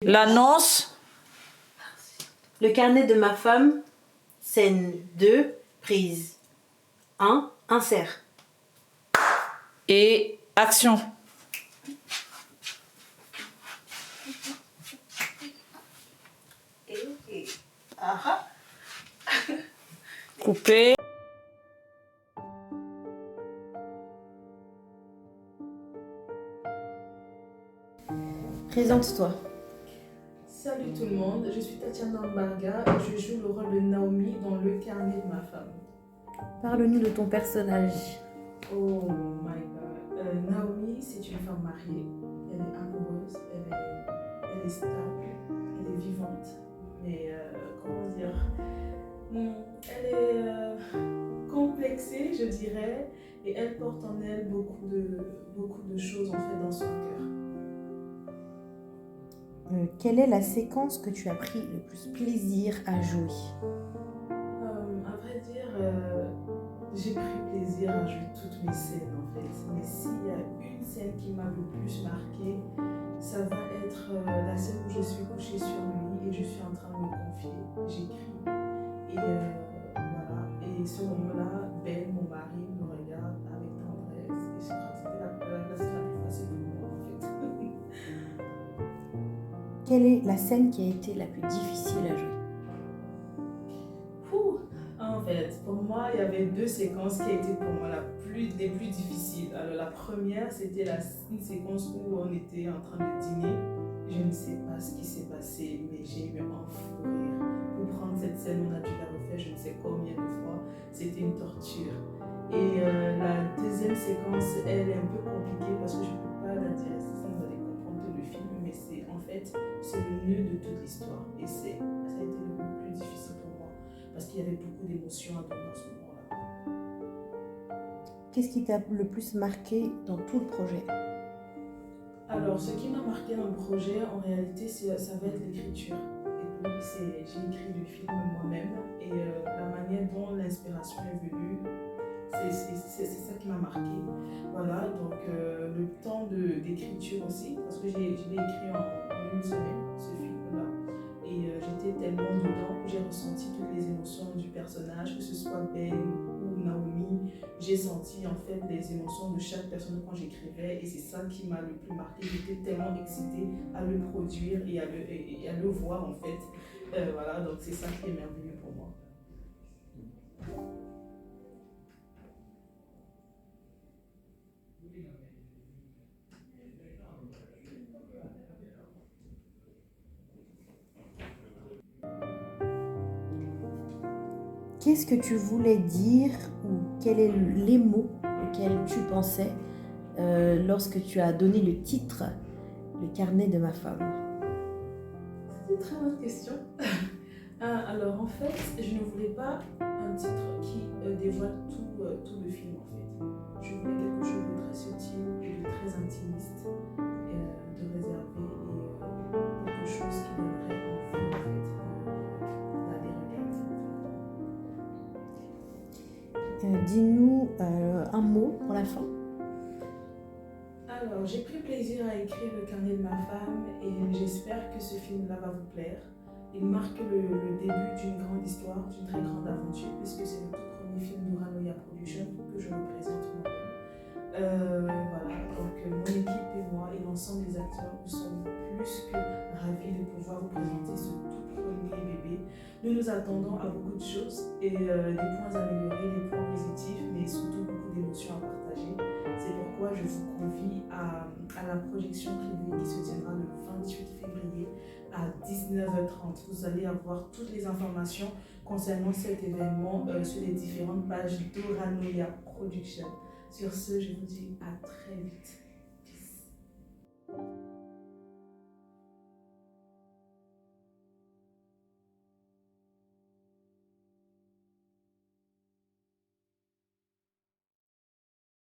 L'annonce. Le carnet de ma femme, scène 2, prise 1, insert. Et action. Couper. Présente-toi. Salut tout le monde, je suis Tatiana Mbarga et je joue le rôle de Naomi dans Le carnet de ma femme. Parle-nous de ton personnage. Oh my god. Naomi, c'est une femme mariée. Elle est amoureuse, elle est stable, elle est vivante. Mais comment dire, elle est complexée, je dirais, et elle porte en elle beaucoup de choses en fait dans son cœur. Quelle est la séquence que tu as pris le plus plaisir à jouer? À vrai dire, j'ai pris plaisir à jouer toutes mes scènes en fait. Mais s'il y a une scène qui m'a le plus marquée, ça va être la scène où je suis couchée sur lui et je suis en train de me confier. J'écris. Et voilà. Et ce moment-là, Ben, mon mari, me regarde avec tendresse. Et je crois que c'était la scène la plus facile pour moi en fait. Quelle est la scène qui a été la plus difficile à jouer? En fait, pour moi, il y avait deux séquences qui étaient pour moi les plus difficiles. Alors, la première, c'était une séquence où on était en train de dîner. Je ne sais pas ce qui s'est passé, mais j'ai eu un fou rire. Pour prendre cette scène, on a dû la refaire je ne sais combien de fois. C'était une torture. Et la deuxième séquence, elle est un peu compliquée parce que je ne peux pas la dire ici, vous allez comprendre tout le film, mais c'est en fait, c'est le nœud de toute l'histoire. Et ça a été le plus difficile pour moi. Parce qu'il y avait beaucoup d'émotions à donner dans ce moment-là. Qu'est-ce qui t'a le plus marqué dans tout le projet? Alors, ce qui m'a marqué dans le projet, en réalité, ça va être l'écriture. Et puis, j'ai écrit le film moi-même et la manière dont l'inspiration est venue, c'est ça qui m'a marqué. Voilà, donc le temps d'écriture aussi, parce que je l'ai écrit en une semaine, ce film-là. Et j'étais tellement dedans que j'ai ressenti toutes les émotions du personnage, que ce soit Ben ou Naomi. J'ai senti en fait les émotions de chaque personne quand j'écrivais et c'est ça qui m'a le plus marqué. J'étais tellement excitée à le produire et à le voir en fait. Voilà, donc c'est ça qui est merveilleux pour moi. Qu'est-ce que tu voulais dire ou quels sont les mots auxquels tu pensais lorsque tu as donné le titre, Le carnet de ma femme? C'est une très bonne question. Alors en fait, je ne voulais pas un titre qui dévoile tout le film en fait. Je voulais quelque chose de très subtil et de très intimiste, de réservé et quelque chose qui donnerait envie en fait d'aller regarder. Dis-nous un mot pour la fin. Alors, j'ai pris plaisir à écrire Le carnet de ma femme et j'espère que ce film-là va vous plaire. Il marque le début d'une grande histoire, d'une très grande aventure, puisque c'est le tout premier film d'Uranoya Production que je représente moi-même. Voilà, donc mon équipe et moi et l'ensemble des acteurs, nous sommes plus que ravis de pouvoir vous présenter ce tout premier bébé. Nous nous attendons à beaucoup de choses et des points améliorés, des points positifs, mais surtout beaucoup d'émotions à partager. C'est pourquoi je vous convie à la projection privée qui se tiendra le 28 février à 19h30. Vous allez avoir toutes les informations concernant cet événement sur les différentes pages d'Uranoya Production. Sur ce, je vous dis à très vite.